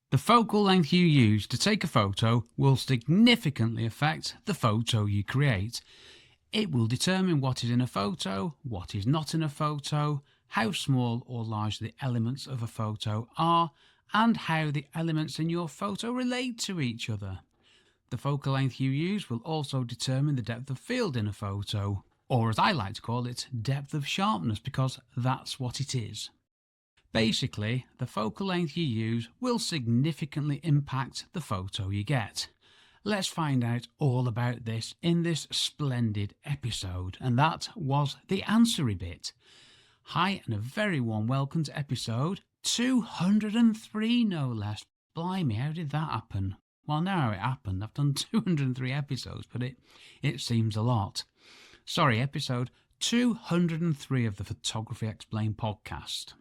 The focal length you use to take a photo will significantly affect the photo you create. It will determine what is in a photo, what is not in a photo, how small or large the elements of a photo are, and how the elements in your photo relate to each other. The focal length you use will also determine the depth of field in a photo, or as I like to call it, depth of sharpness, because that's what it is. Basically, the focal length you use will significantly impact the photo you get. Let's find out all about this in this splendid episode, and that was the answery bit. Hi, and a very warm welcome to episode 203, no less. Blimey, how did that happen? Well, now how it happened. I've done 203 episodes, but it seems a lot. Sorry, episode 203 of the Photography Explained podcast.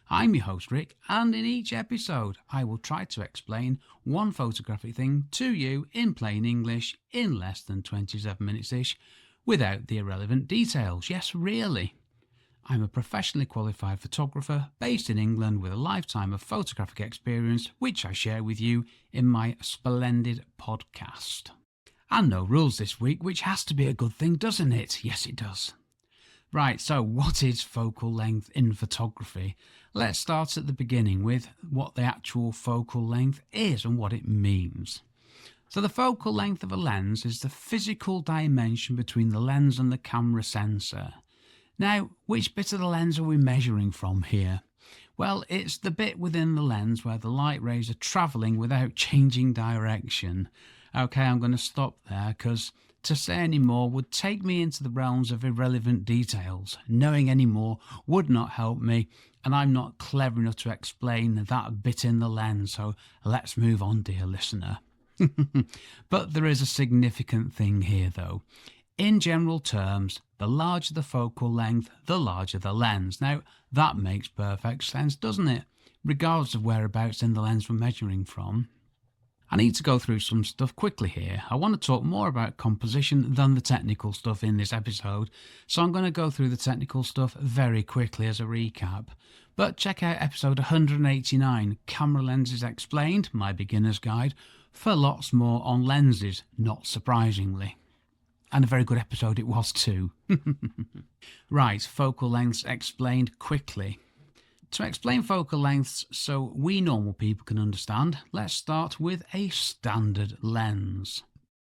I'm your host Rick, and in each episode I will try to explain one photographic thing to you in plain English in less than 27 minutes-ish without the irrelevant details. Yes, really. I'm a professionally qualified photographer based in England with a lifetime of photographic experience which I share with you in my splendid podcast. And no rules this week, which has to be a good thing, doesn't it? Yes, it does. Right, so what is focal length in photography? Let's start at the beginning with what the actual focal length is and what it means. So the focal length of a lens is the physical dimension between the lens and the camera sensor. Now, which bit of the lens are we measuring from here? Well, it's the bit within the lens where the light rays are travelling without changing direction. Okay, I'm going to stop there because to say any more would take me into the realms of irrelevant details. Knowing any more would not help me, and I'm not clever enough to explain that bit in the lens, so let's move on, dear listener. But there is a significant thing here though. In general terms, the larger the focal length, the larger the lens. Now, that makes perfect sense, doesn't it? Regardless of whereabouts in the lens we're measuring from. I need to go through some stuff quickly here. I want to talk more about composition than the technical stuff in this episode, so I'm going to go through the technical stuff very quickly as a recap. But check out episode 189, Camera Lenses Explained, my beginner's guide, for lots more on lenses, not surprisingly. And a very good episode it was too. Right, focal lengths explained quickly. To explain focal lengths so we normal people can understand, let's start with a standard lens.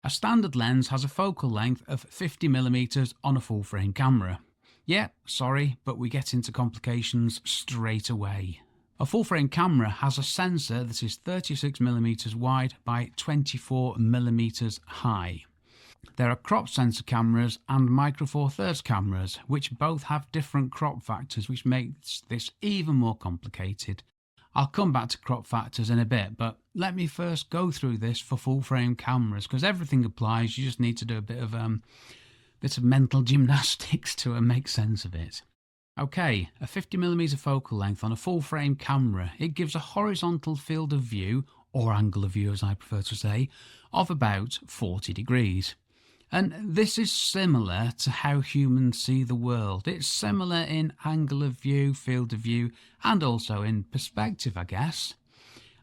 A standard lens has a focal length of 50mm on a full frame camera. Yeah, sorry, but we get into complications straight away. A full frame camera has a sensor that is 36mm wide by 24mm high. There are crop sensor cameras and micro four thirds cameras, which both have different crop factors, which makes this even more complicated. I'll come back to crop factors in a bit, but let me first go through this for full frame cameras, because everything applies. You just need to do a bit of mental gymnastics to make sense of it. Okay, a 50mm focal length on a full frame camera, it gives a horizontal field of view, or angle of view as I prefer to say, of about 40 degrees. And this is similar to how humans see the world. It's similar in angle of view, field of view, and also in perspective, I guess.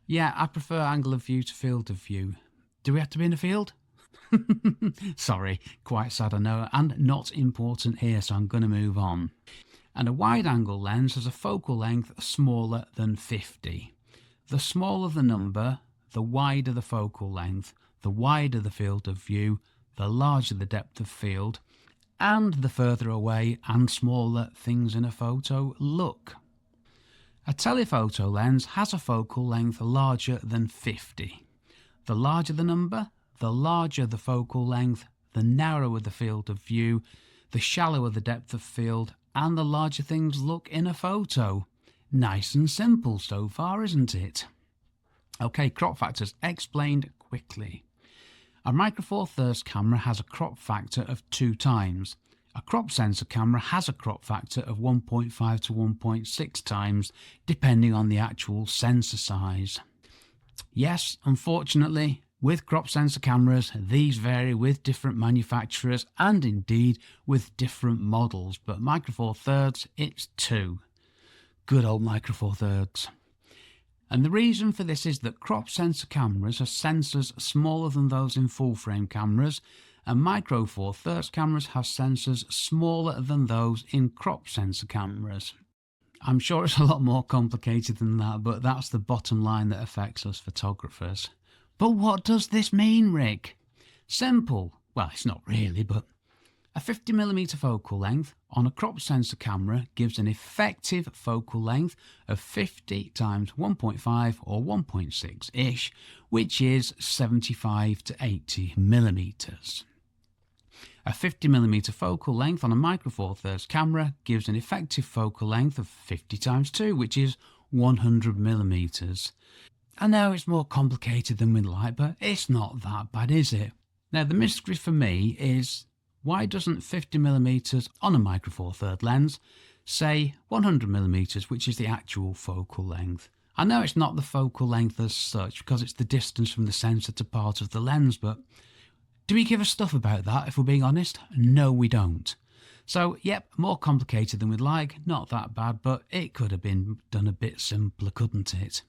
Yeah, I prefer angle of view to field of view. Do we have to be in a field? Sorry, quite sad I know, and not important here, so I'm going to move on. And a wide angle lens has a focal length smaller than 50. The smaller the number, the wider the focal length, the wider the field of view, the larger the depth of field, and the further away and smaller things in a photo look. A telephoto lens has a focal length larger than 50. The larger the number, the larger the focal length, the narrower the field of view, the shallower the depth of field, and the larger things look in a photo. Nice and simple so far, isn't it? Okay, crop factors explained quickly. A micro four thirds camera has a crop factor of 2 times. A crop sensor camera has a crop factor of 1.5 to 1.6 times, depending on the actual sensor size. Yes, unfortunately, with crop sensor cameras, these vary with different manufacturers and indeed with different models, but micro four thirds, it's 2. Good old micro four thirds. And the reason for this is that crop sensor cameras are sensors smaller than those in full frame cameras, and micro four thirds cameras have sensors smaller than those in crop sensor cameras. I'm sure it's a lot more complicated than that, but that's the bottom line that affects us photographers. But what does this mean, Rick? Simple. Well, it's not really, but a 50mm focal length on a crop sensor camera gives an effective focal length of 50 times 1.5 or 1.6-ish, which is 75 to 80 millimeters. A 50mm focal length on a micro four thirds camera gives an effective focal length of 50 times 2, which is 100 millimeters. I know it's more complicated than we'd like, but it's not that bad, is it? Now, the mystery for me is, why doesn't 50mm on a micro four thirds lens say 100mm, which is the actual focal length? I know it's not the focal length as such because it's the distance from the sensor to part of the lens, but do we give a stuff about that if we're being honest? No, we don't. So, yep, more complicated than we'd like, not that bad, but it could have been done a bit simpler, couldn't it?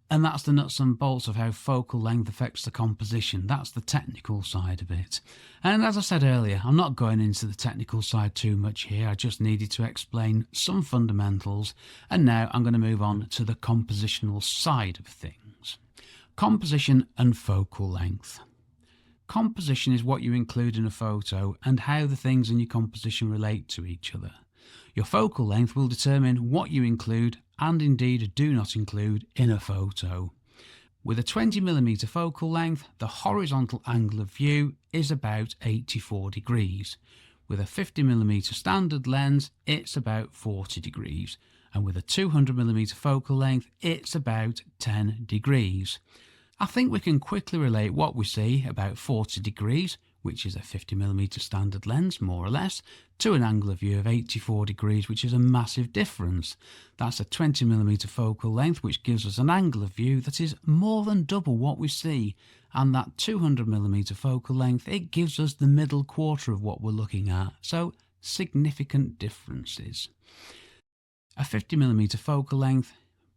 And that's the nuts and bolts of how focal length affects the composition. That's the technical side of it. And as I said earlier, I'm not going into the technical side too much here. I just needed to explain some fundamentals. And now I'm going to move on to the compositional side of things. Composition and focal length. Composition is what you include in a photo and how the things in your composition relate to each other. Your focal length will determine what you include and indeed do not include in a photo. With a 20mm focal length, the horizontal angle of view is about 84 degrees. With a 50mm standard lens, it's about 40 degrees. And with a 200mm focal length, it's about 10 degrees. I think we can quickly relate what we see about 40 degrees, which is a 50mm standard lens, more or less, to an angle of view of 84 degrees, which is a massive difference. That's a 20mm focal length, which gives us an angle of view that is more than double what we see. And that 200mm focal length, it gives us the middle quarter of what we're looking at. So, significant differences. A 50mm focal length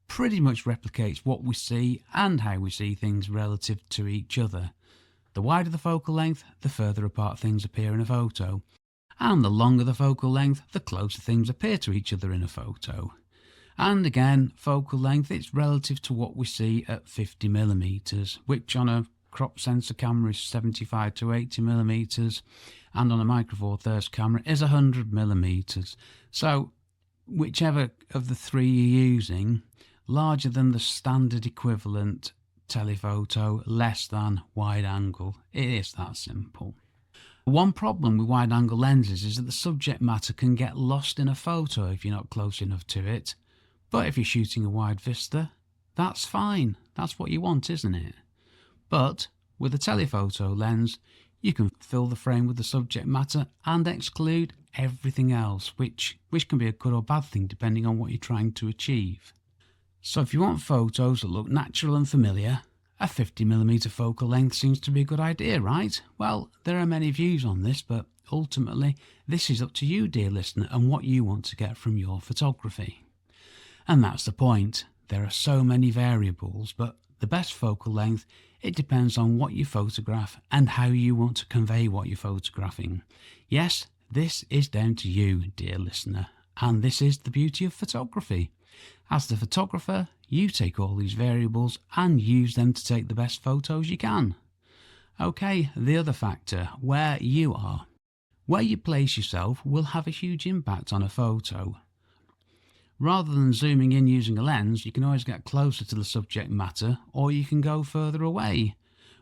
pretty much replicates what we see and how we see things relative to each other. The wider the focal length, the further apart things appear in a photo. And the longer the focal length, the closer things appear to each other in a photo. And again, focal length, it's relative to what we see at 50mm, which on a crop sensor camera is 75 to 80mm, and on a micro four thirds camera is 100mm. So, whichever of the three you're using, larger than the standard equivalent telephoto, less than wide angle. It is that simple. One problem with wide angle lenses is that the subject matter can get lost in a photo if you're not close enough to it. But if you're shooting a wide vista, that's fine. That's what you want, isn't it? But with a telephoto lens, you can fill the frame with the subject matter and exclude everything else, which can be a good or bad thing depending on what you're trying to achieve. So if you want photos that look natural and familiar, a 50mm focal length seems to be a good idea, right? Well, there are many views on this, but ultimately this is up to you, dear listener, and what you want to get from your photography. And that's the point. There are so many variables, but the best focal length, it depends on what you photograph and how you want to convey what you're photographing. Yes, this is down to you, dear listener, and this is the beauty of photography. As the photographer, you take all these variables and use them to take the best photos you can. Okay, the other factor, where you are. Where you place yourself will have a huge impact on a photo. Rather than zooming in using a lens, you can always get closer to the subject matter, or you can go further away.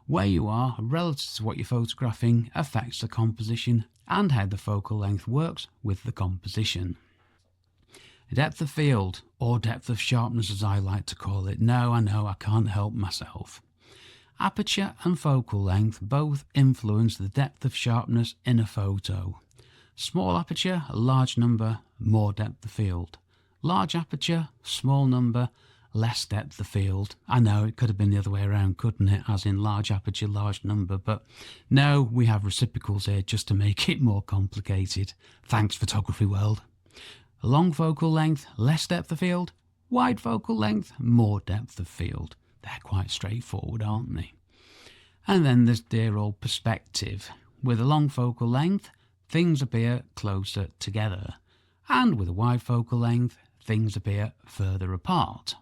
Where you are, relative to what you're photographing, affects the composition and how the focal length works with the composition. Depth of field, or depth of sharpness as I like to call it. No, I know, I can't help myself. Aperture and focal length both influence the depth of sharpness in a photo. Small aperture, a large number, more depth of field. Large aperture, small number, less depth of field. I know, it could have been the other way around, couldn't it? As in large aperture, large number. But no, we have reciprocals here just to make it more complicated. Thanks, photography world. A long focal length, less depth of field, Wide focal length, more depth of field. They're quite straightforward, aren't they? And then there's dear old perspective. With a long focal length, things appear closer together. And with a wide focal length, things appear further apart.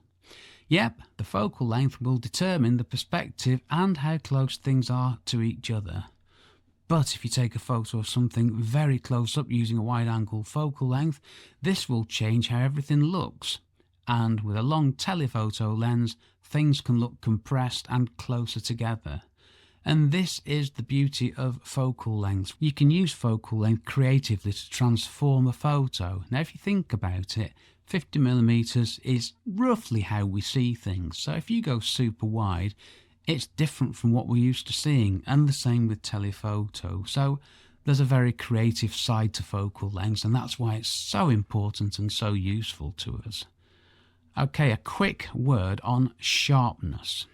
Yep, the focal length will determine the perspective and how close things are to each other. But if you take a photo of something very close up using a wide angle focal length, this will change how everything looks. And with a long telephoto lens, things can look compressed and closer together. And this is the beauty of focal length. You can use focal length creatively to transform a photo. Now if you think about it, 50mm is roughly how we see things. So if you go super wide, it's different from what we're used to seeing, and the same with telephoto. So there's a very creative side to focal lengths, and that's why it's so important and so useful to us. Okay, a quick word on sharpness.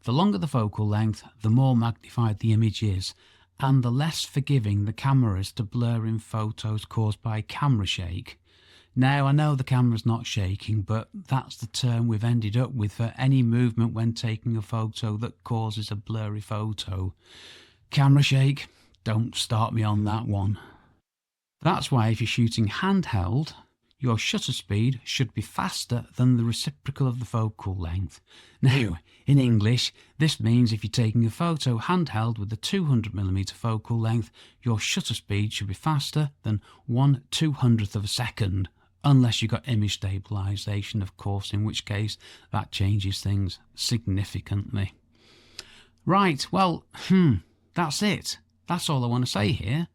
The longer the focal length, the more magnified the image is, and the less forgiving the camera is to blur in photos caused by camera shake. Now, I know the camera's not shaking, but that's the term we've ended up with for any movement when taking a photo that causes a blurry photo. Camera shake, don't start me on that one. That's why if you're shooting handheld, your shutter speed should be faster than the reciprocal of the focal length. Now, in English, this means if you're taking a photo handheld with a 200mm focal length, your shutter speed should be faster than 1/200th of a second, unless you've got image stabilization, of course, in which case that changes things significantly. Right, well, that's it. That's all I want to say here.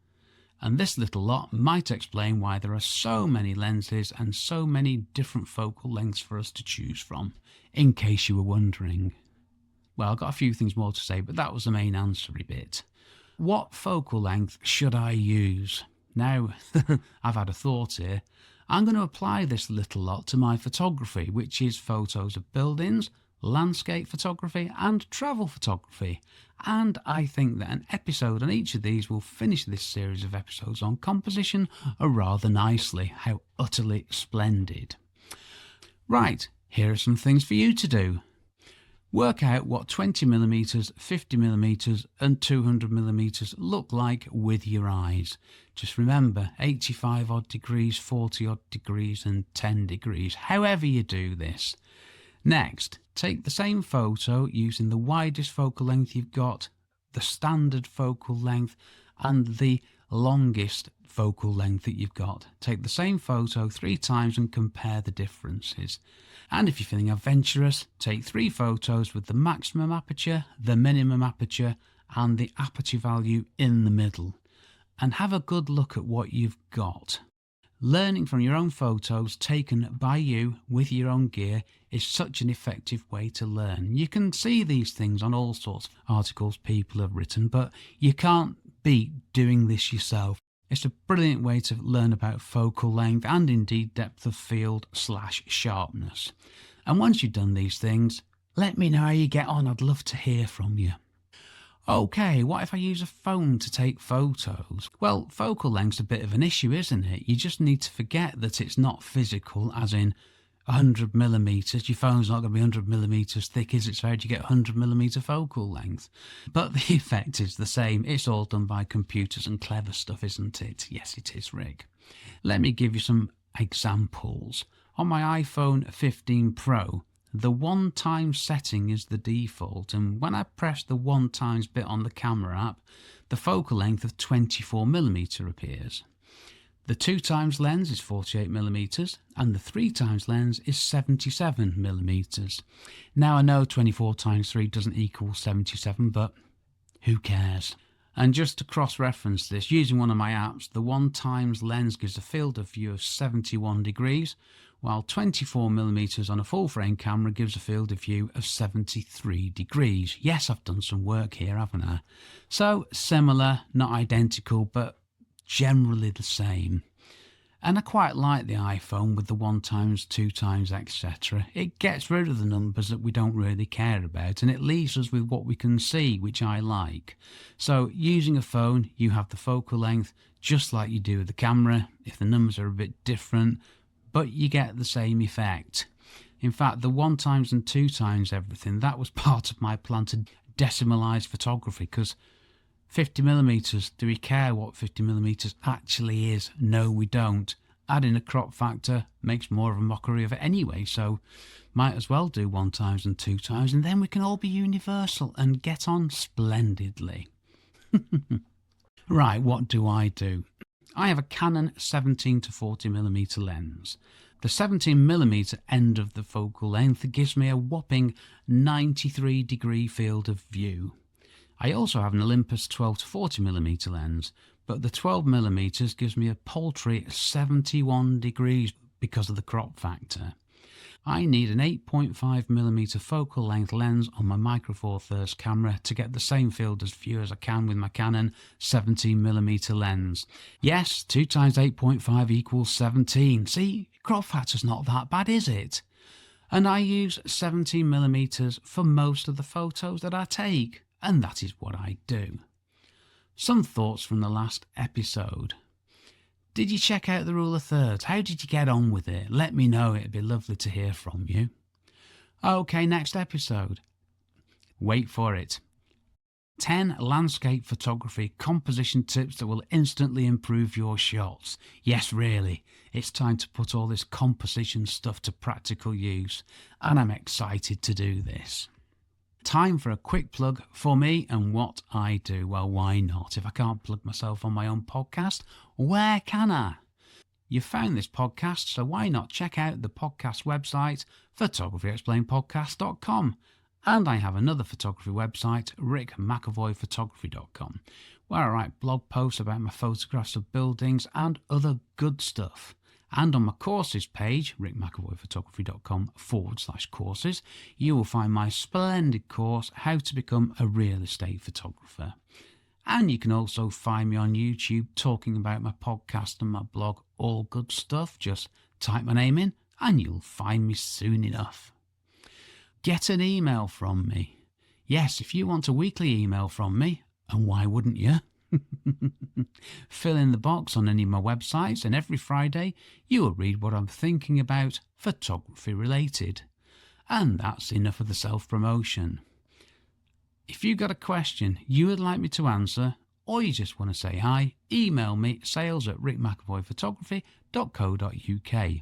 And this little lot might explain why there are so many lenses and so many different focal lengths for us to choose from, in case you were wondering. Well, I've got a few things more to say, but that was the main answery bit. What focal length should I use? Now, I've had a thought here. I'm going to apply this little lot to my photography, which is photos of buildings, landscape photography and travel photography, and I think that an episode on each of these will finish this series of episodes on composition rather nicely. How utterly splendid. Right, here are some things for you to do. Work out what 20mm, 50mm and 200mm look like with your eyes. Just remember 85 odd degrees, 40 odd degrees and 10 degrees, however you do this. Next, take the same photo using the widest focal length you've got, the standard focal length and the longest focal length that you've got. Take the same photo 3 times and compare the differences. And if you're feeling adventurous, take 3 photos with the maximum aperture, the minimum aperture and the aperture value in the middle. And have a good look at what you've got. Learning from your own photos taken by you with your own gear is such an effective way to learn. You can see these things on all sorts of articles people have written, but you can't beat doing this yourself. It's a brilliant way to learn about focal length and indeed depth of field / sharpness. And once you've done these things, let me know how you get on. I'd love to hear from you. Okay, what if I use a phone to take photos? Well, focal length's a bit of an issue, isn't it? You just need to forget that it's not physical, as in 100mm. Your phone's not going to be 100mm thick, is it? So how do you get 100mm focal length? But the effect is the same. It's all done by computers and clever stuff, isn't it? Yes, it is, Rick. Let me give you some examples. On my iPhone 15 Pro, the 1x setting is the default, and when I press the 1x bit on the camera app, the focal length of 24mm appears. The 2x lens is 48mm and the 3x lens is 77mm. Now I know 24 times 3 doesn't equal 77, but who cares? And just to cross-reference this, using one of my apps, the 1x lens gives a field of view of 71 degrees, while 24mm on a full-frame camera gives a field of view of 73 degrees. Yes, I've done some work here, haven't I? So, similar, not identical, but generally the same. And I quite like the iPhone with the 1x, 2x, etc. It gets rid of the numbers that we don't really care about, and it leaves us with what we can see, which I like. So using a phone, you have the focal length just like you do with the camera. If the numbers are a bit different, but you get the same effect. In fact, the 1 times and 2 times everything, that was part of my plan to decimalize photography, because 50mm, do we care what 50mm actually is? No, we don't. Adding a crop factor makes more of a mockery of it anyway, so might as well do 1 times and 2 times, and then we can all be universal and get on splendidly. Right, what do? I have a Canon 17 to 40mm lens. The 17mm end of the focal length gives me a whopping 93-degree field of view. I also have an Olympus 12 to 40mm lens, but the 12mm gives me a paltry 71 degrees because of the crop factor. I need an 8.5mm focal length lens on my Micro Four Thirds camera to get the same field of view as I can with my Canon 17mm lens. Yes, 2 times 8.5 equals 17. See, crop factor's not that bad, is it? And I use 17mm for most of the photos that I take, and that is what I do. Some thoughts from the last episode. Did you check out the rule of thirds? How did you get on with it? Let me know, it'd be lovely to hear from you. Okay, next episode. Wait for it. 10 landscape photography composition tips that will instantly improve your shots. Yes, really, it's time to put all this composition stuff to practical use, and I'm excited to do this. Time for a quick plug for me and what I do. Well, why not? If I can't plug myself on my own podcast, where can I? You found this podcast, so why not check out the podcast website, photographyexplainedpodcast.com. And I have another photography website, rickmcevoyphotography.com, where I write blog posts about my photographs of buildings and other good stuff. And on my courses page, rickmcevoyphotography.com/courses, you will find my splendid course, How to Become a Real Estate Photographer. And you can also find me on YouTube talking about my podcast and my blog, all good stuff. Just type my name in and you'll find me soon enough. Get an email from me. Yes, if you want a weekly email from me, and why wouldn't you? Fill in the box on any of my websites, and every Friday you will read what I'm thinking about photography related. And that's enough of the self-promotion. If you've got a question you would like me to answer, or you just want to say hi, email me sales@rickmcevoyphotography.co.uk.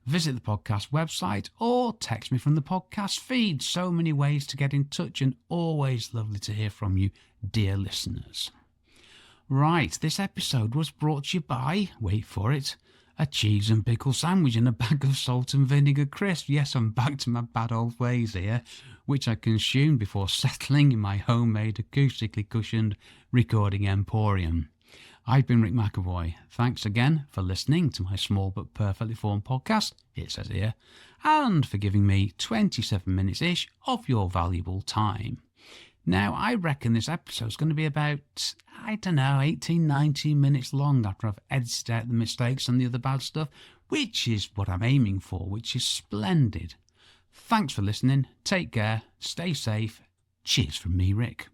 Visit the podcast website or text me from the podcast feed. So many ways to get in touch, and always lovely to hear from you, dear listeners. Right, this episode was brought to you by, wait for it, a cheese and pickle sandwich and a bag of salt and vinegar crisps. Yes, I'm back to my bad old ways here, which I consumed before settling in my homemade acoustically cushioned recording emporium. I've been Rick McEvoy. Thanks again for listening to my small but perfectly formed podcast, it says here, and for giving me 27 minutes-ish of your valuable time. Now, I reckon this episode's going to be about, 18, 19 minutes long after I've edited out the mistakes and the other bad stuff, which is what I'm aiming for, which is splendid. Thanks for listening. Take care. Stay safe. Cheers from me, Rick.